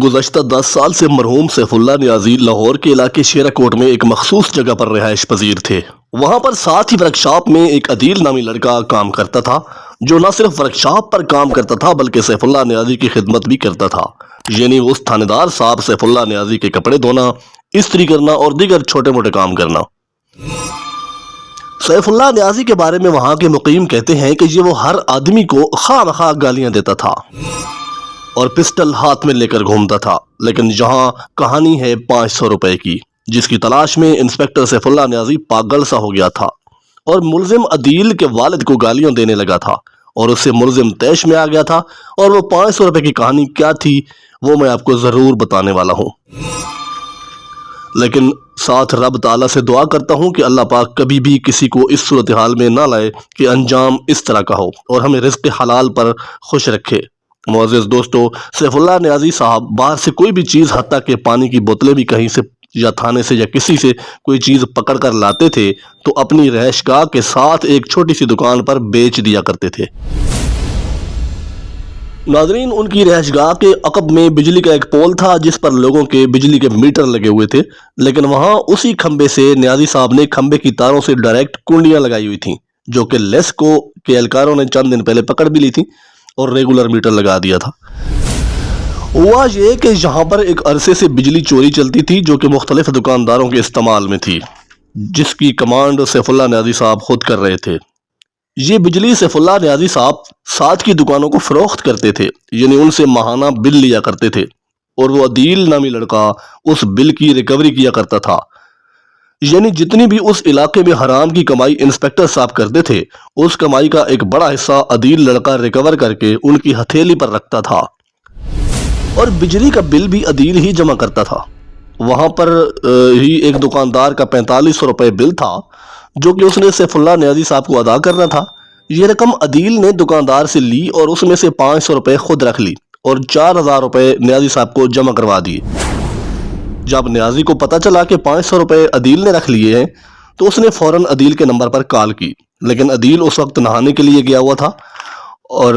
گزشتہ 10 سال سے مرحوم سیف اللہ نیازی لاہور کے علاقے شیرہ کوٹ میں ایک مخصوص جگہ پر رہائش پذیر تھے۔ وہاں پر ساتھ ہی ورکشاپ میں ایک عدیل نامی لڑکا کام کرتا تھا، جو نہ صرف ورکشاپ پر کام کرتا تھا بلکہ سیف اللہ نیازی کی خدمت بھی کرتا تھا، یعنی اس تھانے دار صاحب سیف اللہ نیازی کے کپڑے دھونا، استری کرنا اور دیگر چھوٹے موٹے کام کرنا۔ سیف اللہ نیازی کے بارے میں وہاں کے مقیم کہتے ہیں کہ یہ وہ ہر آدمی کو خواہ مخواہ گالیاں دیتا تھا اور پسٹل ہاتھ میں لے کر گھومتا تھا، لیکن یہاں کہانی ہے 500 روپے کی، جس کی تلاش میں انسپیکٹر سیف اللہ نیازی پاگل سا ہو گیا تھا اور ملزم عدیل کے والد کو گالیاں دینے لگا تھا اور اس سے ملزم طیش میں آ گیا تھا، اور وہ 500 روپے کی کہانی کیا تھی وہ میں آپ کو ضرور بتانے والا ہوں، لیکن ساتھ رب تعالیٰ سے دعا کرتا ہوں کہ اللہ پاک کبھی بھی کسی کو اس صورتحال میں نہ لائے کہ انجام اس طرح کا ہو اور ہمیں رزق حلال پر خوش رکھے۔ معزز دوستو، سیف اللہ نیازی صاحب باہر سے کوئی بھی چیز، حتیٰ کہ پانی کی بوتلیں بھی کہیں سے یا تھانے سے یا کسی سے کوئی چیز پکڑ کر لاتے تھے تو اپنی رہائش گاہ کے ساتھ ایک چھوٹی سی دکان پر بیچ دیا کرتے تھے۔ ناظرین، ان کی رہائش گاہ کے عقب میں بجلی کا ایک پول تھا جس پر لوگوں کے بجلی کے میٹر لگے ہوئے تھے، لیکن وہاں اسی کھمبے سے نیازی صاحب نے کھمبے کی تاروں سے ڈائریکٹ کنڈیاں لگائی ہوئی تھیں، جو کہ لیسکو کے اہلکاروں نے چند دن پہلے پکڑ بھی لی تھی اور ریگولر میٹر لگا دیا تھا۔ ہوا یہ کہ یہاں پر ایک عرصے سے بجلی چوری چلتی تھی جو کہ مختلف دکانداروں کے استعمال میں تھی، جس کی کمانڈ سیف اللہ نیازی صاحب خود کر رہے تھے۔ یہ بجلی سیف اللہ نیازی صاحب ساتھ کی دکانوں کو فروخت کرتے تھے، یعنی ان سے ماہانہ بل لیا کرتے تھے، اور وہ عدیل نامی لڑکا اس بل کی ریکوری کیا کرتا تھا، یعنی جتنی بھی اس علاقے میں حرام کی کمائی انسپیکٹر صاحب کرتے تھے، اس کمائی کا ایک بڑا حصہ عدیل لڑکا ریکور کر کے ان کی ہتھیلی پر رکھتا تھا، اور بجلی کا بل بھی عدیل ہی جمع کرتا تھا۔ وہاں پر ہی ایک دکاندار کا 4500 روپے بل تھا جو کہ اس نے سیف اللہ نیازی صاحب کو ادا کرنا تھا۔ یہ رقم عدیل نے دکاندار سے لی اور اس میں سے 500 روپے خود رکھ لی اور 4000 روپے نیازی صاحب کو جمع کروا دیے۔ جب نیازی کو پتا چلا کہ 500 روپے عدیل نے رکھ لیے ہیں تو اس نے فوراً عدیل کے نمبر پر کال کی، لیکن عدیل اس وقت نہانے کے لیے گیا ہوا تھا اور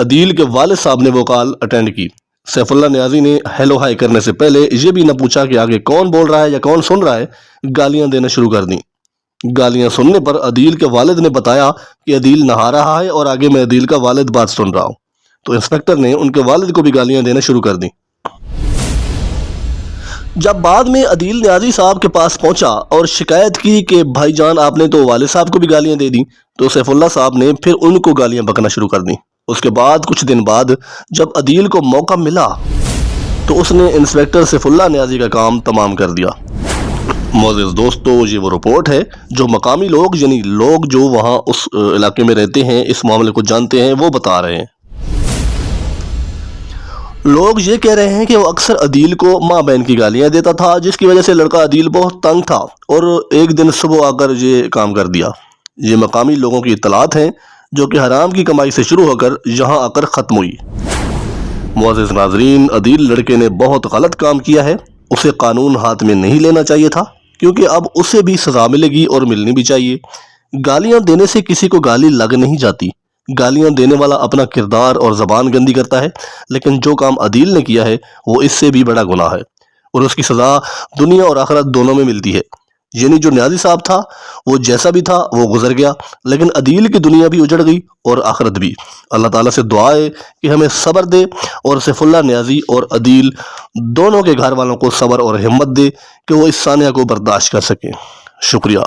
عدیل کے والد صاحب نے وہ کال اٹینڈ کی۔ سیف اللہ نیازی نے ہیلو ہائی کرنے سے پہلے یہ بھی نہ پوچھا کہ آگے کون بول رہا ہے یا کون سن رہا ہے، گالیاں دینا شروع کر دیں۔ گالیاں سننے پر عدیل کے والد نے بتایا کہ عدیل نہا رہا ہے اور آگے میں عدیل کا والد بات سن رہا ہوں، تو انسپیکٹر نے ان کے والد کو بھی گالیاں دینا شروع کر دیں۔ جب بعد میں عدیل نیازی صاحب کے پاس پہنچا اور شکایت کی کہ بھائی جان آپ نے تو والد صاحب کو بھی گالیاں دے دیں، تو سیف اللہ صاحب نے پھر ان کو گالیاں بکنا شروع کر دیں۔ اس کے بعد کچھ دن بعد جب عدیل کو موقع ملا تو اس نے انسپیکٹر سیف اللہ نیازی کا کام تمام کر دیا۔ معزز دوستو، یہ وہ رپورٹ ہے جو مقامی لوگ، یعنی لوگ جو وہاں اس علاقے میں رہتے ہیں، اس معاملے کو جانتے ہیں، وہ بتا رہے ہیں۔ لوگ یہ کہہ رہے ہیں کہ وہ اکثر عدیل کو ماں بہن کی گالیاں دیتا تھا، جس کی وجہ سے لڑکا عدیل بہت تنگ تھا اور ایک دن صبح آ کر یہ کام کر دیا۔ یہ مقامی لوگوں کی اطلاعات ہیں جو کہ حرام کی کمائی سے شروع ہو کر یہاں آ کر ختم ہوئی۔ معزز ناظرین، عدیل لڑکے نے بہت غلط کام کیا ہے، اسے قانون ہاتھ میں نہیں لینا چاہیے تھا، کیونکہ اب اسے بھی سزا ملے گی اور ملنی بھی چاہیے۔ گالیاں دینے سے کسی کو گالی لگ نہیں جاتی، گالیاں دینے والا اپنا کردار اور زبان گندی کرتا ہے، لیکن جو کام عدیل نے کیا ہے وہ اس سے بھی بڑا گناہ ہے اور اس کی سزا دنیا اور آخرت دونوں میں ملتی ہے۔ یعنی جو نیازی صاحب تھا وہ جیسا بھی تھا وہ گزر گیا، لیکن عدیل کی دنیا بھی اجڑ گئی اور آخرت بھی۔ اللہ تعالیٰ سے دعا ہے کہ ہمیں صبر دے اور سیف اللہ نیازی اور عدیل دونوں کے گھر والوں کو صبر اور ہمت دے کہ وہ اس سانحہ کو برداشت کر سکیں۔ شکریہ۔